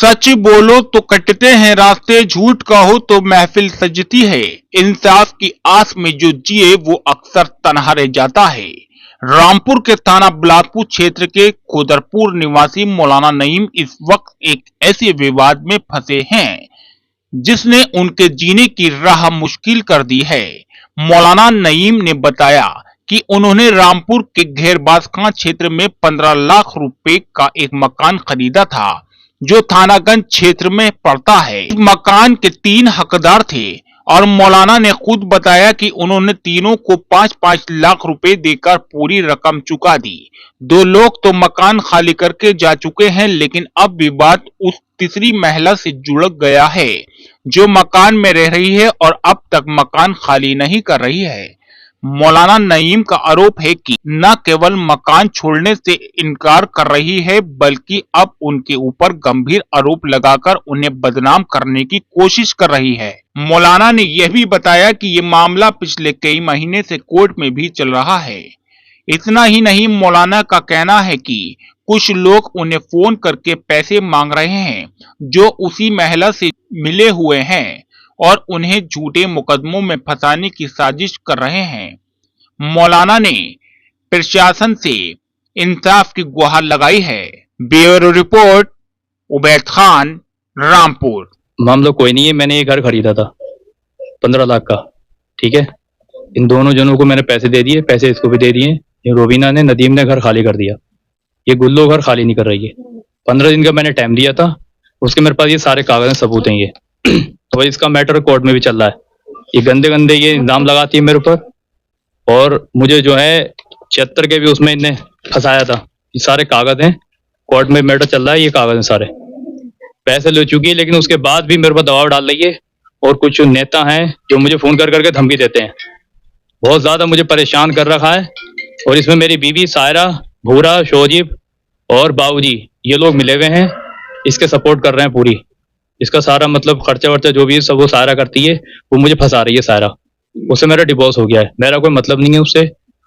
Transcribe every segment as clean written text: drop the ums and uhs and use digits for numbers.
सच बोलो तो कटते हैं रास्ते, झूठ कहो तो महफिल सजती है। इंसाफ की आस में जो जिए वो अक्सर तन्हा रह जाता है। रामपुर के थाना बिलासपुर क्षेत्र के खोदरपुर निवासी मौलाना नईम इस वक्त एक ऐसे विवाद में फंसे हैं जिसने उनके जीने की राह मुश्किल कर दी है। मौलाना नईम ने बताया कि उन्होंने रामपुर के घेरबासखां क्षेत्र में 15 लाख रुपए का एक मकान खरीदा था जो थानागंज क्षेत्र में पड़ता है। इस मकान के 3 हकदार थे और मौलाना ने खुद बताया कि उन्होंने तीनों को 5-5 लाख रुपए देकर पूरी रकम चुका दी। 2 लोग तो मकान खाली करके जा चुके हैं, लेकिन अब विवाद उस तीसरी महिला से जुड़ गया है जो मकान में रह रही है और अब तक मकान खाली नहीं कर रही है। मौलाना नईम का आरोप है कि न केवल मकान छोड़ने से इनकार कर रही है बल्कि अब उनके ऊपर गंभीर आरोप लगाकर उन्हें बदनाम करने की कोशिश कर रही है। मौलाना ने यह भी बताया कि ये मामला पिछले कई महीने से कोर्ट में भी चल रहा है। इतना ही नहीं, मौलाना का कहना है कि कुछ लोग उन्हें फोन करके पैसे मांग रहे हैं जो उसी महिला से मिले हुए हैं और उन्हें झूठे मुकदमों में फंसाने की साजिश कर रहे हैं। मौलाना ने प्रशासन से इंसाफ की गुहार लगाई है। Bureau report, Ubaid Khan, Rampur. मामला कोई नहीं है। मैंने ये घर खरीदा था 15 लाख का, ठीक है। इन दोनों जनों को मैंने पैसे दे दिए, पैसे इसको भी दे दिए। ये रोबीना ने, नदीम ने घर खाली कर दिया। ये गुल्लो घर खाली नहीं कर रही है। 15 दिन का मैंने टाइम दिया था, उसके मेरे पास ये सारे कागज सबूत हैं। ये तो इसका मैटर कोर्ट में भी चल रहा है। ये गंदे गंदे ये इल्जाम लगाती है मेरे ऊपर और मुझे जो है 76 के भी उसमें इनने फंसाया था। ये सारे कागज हैं, कोर्ट में मैटर चल रहा है। ये कागज हैं सारे, पैसे ले चुकी है लेकिन उसके बाद भी मेरे पर दबाव डाल रही है। और कुछ नेता हैं जो मुझे फोन कर करके धमकी देते हैं। बहुत ज्यादा मुझे परेशान कर रखा है। और इसमें मेरी बीवी सायरा, भूरा, शोजिब और बाबूजी ये लोग मिले हुए हैं, इसके सपोर्ट कर रहे हैं पूरी। इसका सारा मतलब खर्चा वर्चा जो भी है सब वो सायरा करती है। वो मुझे फंसा रही है सायरा। उससे मेरा डिवोर्स हो गया है, मेरा कोई मतलब नहीं है उससे।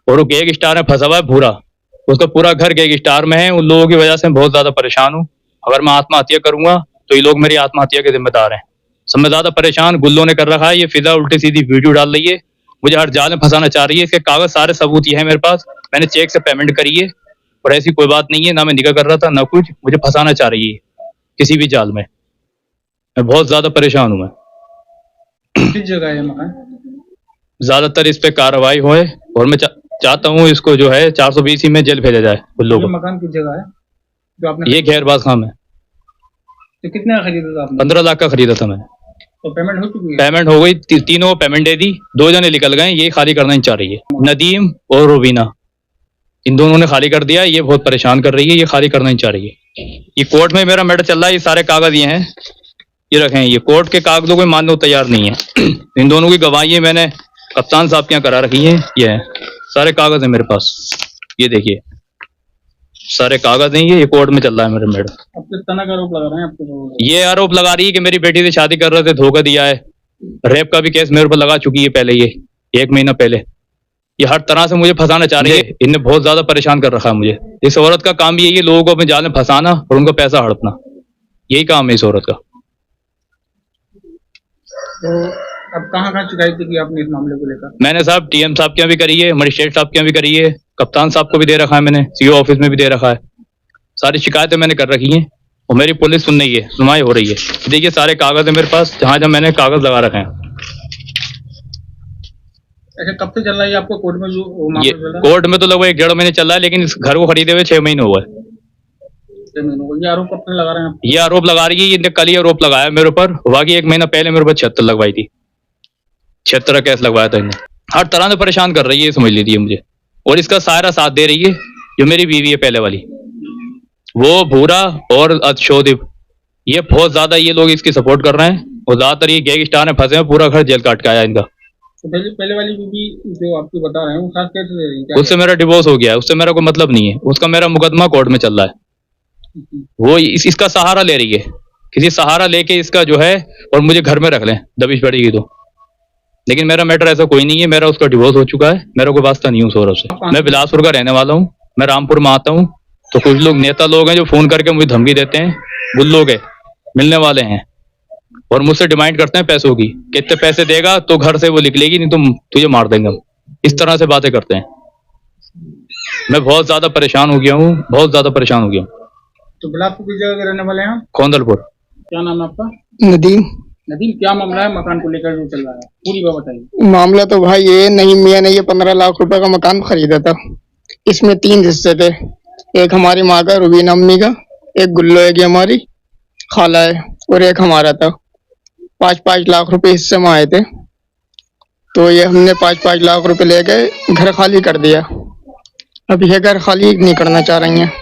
और वो गैंग स्टार में फंसा हुआ है भूरा, उसका पूरा घर गैंग स्टार में है। उन लोगों की वजह से मैं बहुत ज्यादा परेशान हूँ। अगर मैं आत्महत्या करूंगा तो ये लोग मेरी आत्महत्या के जिम्मेदार हैं। सब में ज्यादा परेशान गुल्लो ने कर रखा है। ये फिजा उल्टी सीधी वीडियो डाल रही है, मुझे हर जाल में फंसाना चाह रही है। इसके कागज सारे सबूत ये है मेरे पास। मैंने चेक से पेमेंट करी है और ऐसी कोई बात नहीं है, ना मैं निकाह कर रहा था ना कुछ। मुझे फंसाना चाह रही है किसी भी जाल में। मैं बहुत ज्यादा परेशान हूँ। मैं किस जगह है मकान? ज्यादातर इस पे कार्रवाई होए और मैं चाहता हूँ इसको जो है 420 में जेल भेजा जाए उन लोगों को। मकान किस जगह है जो आपने? ये घेरबासखां में। तो कितने का खरीदा था आपने? 15 लाख का खरीदा था मैंने। तो पेमेंट हो चुकी है? पेमेंट हो गई, तीनों को पेमेंट दे दी। 2 जने निकल गए, ये खाली करना नहीं चाह रही है। नदीम और रोबीना, इन दोनों ने खाली कर दिया। ये बहुत परेशान कर रही है, ये खाली करना नहीं चाह रही है। ये कोर्ट में मेरा मैटर चल रहा है। ये सारे कागज ये हैं, ये रखे हैं। ये कोर्ट के कागजों को मानने को तैयार नहीं है। इन दोनों की गवाही मैंने कप्तान साहब के यहाँ करा रखी है। ये है सारे कागज है मेरे पास। ये देखिए सारे कागज हैं। ये कोर्ट में चल रहा है मेरा मैटर। अब किस तरह का आरोप लगा रहे हैं आपको? ये आरोप लगा रही है कि मेरी बेटी से शादी कर रहे थे, धोखा दिया है। रेप का भी केस मेरे ऊपर लगा चुकी है पहले, ये 1 महीना पहले। ये हर तरह से मुझे फंसाना चाह रही है। इनने बहुत ज्यादा परेशान कर रखा है मुझे। इस औरत का काम भी यही है, लोगों को अपने जाल में फंसाना और उनका पैसा हड़पना। यही काम है इस औरत का। तो अब कहाँ शिकायत की आपने इस मामले को लेकर? मैंने साहब टीएम साहब के यहाँ भी करी है, मजिस्ट्रेट साहब के यहाँ भी करी है, कप्तान साहब को भी दे रखा है मैंने, सीओ ऑफिस में भी दे रखा है। सारी शिकायतें मैंने कर रखी हैं और मेरी पुलिस सुन रही है, सुनवाई हो रही है। देखिए सारे कागज है मेरे पास, जहाँ जहाँ मैंने कागज लगा रखे हैं। अच्छा, कब से चल रहा है आपको कोर्ट में जो मामला चल रहा है? कोर्ट में तो लगभग 1-1.5 महीने चल रहा है, लेकिन इस घर को खरीदे हुए 6 महीने हुए। ये आरोप कब से लगा रहे हैं आप? ये आरोप लगा रही है, इनने कल ही आरोप लगाया मेरे ऊपर। बाकी 1 महीना पहले मेरे ऊपर 76 लगवाई थी। 76 का केस लगवाया था इन्हें। हर तरह से परेशान कर रही है, समझ लीजिए मुझे। और इसका सारा साथ दे रही है जो मेरी बीवी है पहले वाली, वो भूरा और शोदिब। ये बहुत ज्यादा ये लोग इसकी सपोर्ट कर रहे हैं और ज्यादातर ये गैंग स्टार में फंसे हैं। पूरा घर जेल काट के आया इनका। तो पहले वाली बीवी जो आपको बता रहे हैं वो साथ कैसे दे रही है? उससे मेरा डिवोर्स हो गया है, उससे मेरा कोई मतलब नहीं है। उसका मेरा मुकदमा कोर्ट में चल रहा है। वो इसका सहारा ले रही है, किसी सहारा लेके इसका जो है, और मुझे घर में रख लें दबिश पड़ेगी तो। लेकिन मेरा मैटर ऐसा कोई नहीं है, मेरा उसका डिवोर्स हो चुका है। मेरा कोई वास्ता नहीं है उस औरत से। मैं बिलासपुर का रहने वाला हूँ, मैं रामपुर में आता हूँ। तो कुछ लोग नेता लोग हैं जो फोन करके मुझे धमकी देते हैं, गुल्लो के, मिलने वाले हैं और मुझसे डिमांड करते हैं पैसों की, कितने पैसे देगा तो घर से वो निकलेगी, नहीं तो तुझे मार देंगे हम। इस तरह से बातें करते हैं। मैं बहुत ज्यादा परेशान हो गया हूँ, बहुत ज्यादा परेशान हो गया हूँ। तो बिलासपुर की जगह के रहने वाले हैं आप? कौंदलपुर। क्या नाम है आपका? नदीम। नदीम, क्या मामला है मकान को लेकर जो चल रहा है, पूरी बात बताइए। मामला तो भाई ये नहीं, मियाँ ने ये 15 लाख रुपए का मकान खरीदा था। इसमें 3 हिस्से थे, एक हमारी माँ का, रुबीना अम्मी का, एक गुल्लो है कि हमारी खाला है, और एक हमारा था। 5-5 लाख रुपए हिस्से में आए थे, तो ये हमने 5-5 लाख रुपए लेके घर खाली कर दिया। अब ये घर खाली नहीं करना चाह रही हैं।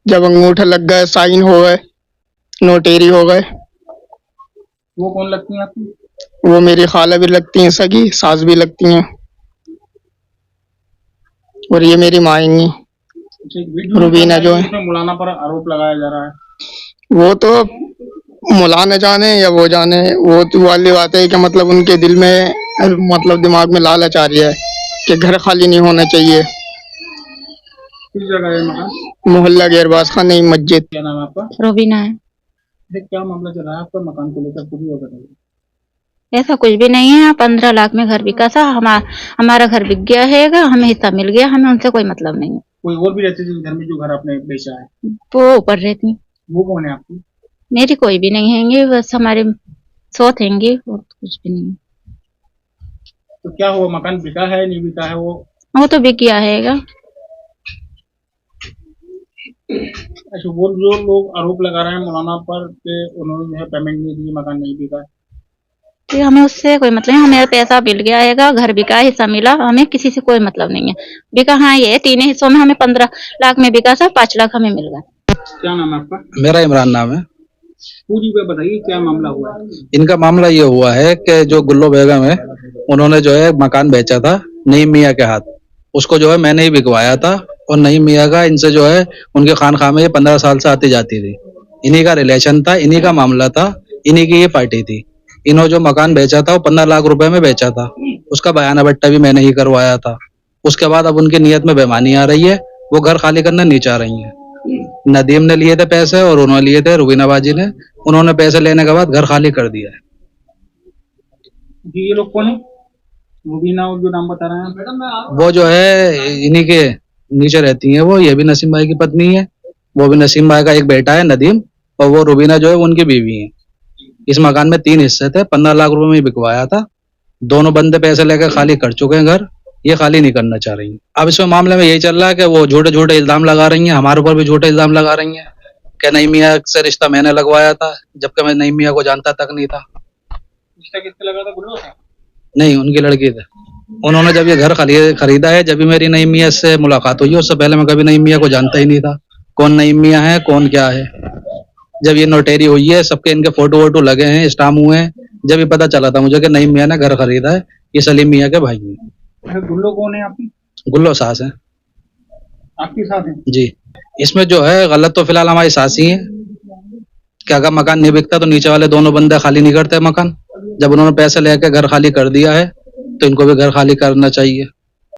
जब अंगूठा लग गए, साइन हो गए, नोटेरी हो गए। वो कौन लगती है आपकी? वो मेरी खाला भी लगती हैं, सगी सास भी लगती हैं, और ये मेरी माँ ही। एक वीडियो रुबीना जो है, इसमें मौलाना पर आरोप लगाया जा रहा है। वो तो मौलाना जाने या वो जाने, वो तो वाली बात है कि मतलब उनके दिल में, मतलब दिमाग में लालच आ रही है कि घर खाली नहीं होना चाहिए। किस जगह है मकान? मोहल्ला गेरबाज खाने मस्जिद। क्या नाम है आपका? रोबीना है। क्या मामला चल रहा है आपका मकान को लेकर, पूरी बात बताइए। ऐसा कुछ भी नहीं है। 15 लाख में घर बिका था, हमारा घर बिक गया है, हमें हिस्सा मिल गया, हमें उनसे कोई मतलब नहीं है। कोई और भी रहते थे घर में जो घर आपने बेचा है? वो ऊपर रहती। वो कौन है आपकी? मेरी कोई भी नहीं हैंगे, बस हमारे सौत हैंगे, और कुछ भी नहीं। तो क्या हुआ, मकान बिका है नहीं बिका है? वो तो बिक गया है। अच्छा, वो जो लोग आरोप लगा रहे हैं मौलाना पर कि उन्होंने जो है पेमेंट नहीं दी, मकान नहीं बिका, तो हमें उससे कोई मतलब नहीं। हमें पैसा मिल गया है, घर बिका, हिस्सा मिला, हमें किसी से कोई मतलब नहीं है। बिका हाँ ये 3 हिस्सों में, हमें 15 लाख में बिका था, 5 लाख हमें मिल गया। क्या नाम है आपका? मेरा इमरान नाम है। पूरी बात बताइए, क्या मामला हुआ है? इनका मामला ये हुआ है कि जो गुल्लो बेगम है, उन्होंने जो है मकान बेचा था नईम मियाँ के हाथ। उसको जो है मैंने ही बिकवाया था, और नईम मियाँ का इनसे जो है उनके खानखा में 15 साल से आती जाती थी। इन्हीं का रिलेशन था, इन्हीं का मामला था, इन्हीं की ये पार्टी थी। इन्होंने जो मकान बेचा था वो 15 लाख रुपए में बेचा था। उसका बयाना बट्टा भी मैंने ही करवाया था। उसके बाद अब उनकी नीयत में बेईमानी आ रही है, वो घर खाली करना नहीं चाह रही है। नदीम ने लिए थे पैसे और उन्होंने लिए थे रुबीना बाजी ने। उन्होंने पैसे लेने के बाद घर खाली कर दिया है। ये लोग कौन है? रुबीना जो नाम बता रहे हैं, वो जो है इन्हीं के नीचे रहती हैं। वो ये भी नसीम भाई की पत्नी है, वो भी नसीम भाई का एक बेटा है नदीम, और वो रुबीना जो है उनकी बीवी है। इस मकान में 3 हिस्से थे, 15 लाख रुपए में बिकवाया था। दोनों बंदे पैसे लेकर खाली कर चुके हैं घर, ये खाली नहीं करना चाह रही हैं। अब इसमें मामले में यही चल रहा है कि वो झूठे झूठे इल्जाम लगा रही हैं, हमारे ऊपर भी झूठे इल्जाम लगा रही हैं कि नईम मियाँ से रिश्ता मैंने लगवाया था, जबकि मैं नईम मियाँ को जानता तक नहीं था। रिश्ता किससे लगा था? गुल्लो था? नहीं, उनकी लड़की थे। उन्होंने जब ये घर खरीदा है, जब भी मेरी नईम मियाँ से मुलाकात हुई है, उससे पहले मैं कभी नईम मियाँ को जानता ही नहीं था, कौन नईम मियाँ है, कौन क्या है। जब ये नोटेरी हुई है, सबके इनके फोटो वोटो लगे हैं, स्टाम्प हुए हैं, जब ये पता चला था मुझे कि नईम मियाँ ने घर खरीदा है। ये सलीम मियाँ के भाई हैं। गुल्लो कौन है आपकी? गुल्लो सास है। आपके साथ है? जी। इसमें जो है गलत तो फिलहाल हमारी सास ही है कि अगर मकान नहीं बिकता तो नीचे वाले दोनों बंदे खाली नहीं करते मकान। जब उन्होंने पैसे लेके घर खाली कर दिया है तो इनको भी घर खाली करना चाहिए।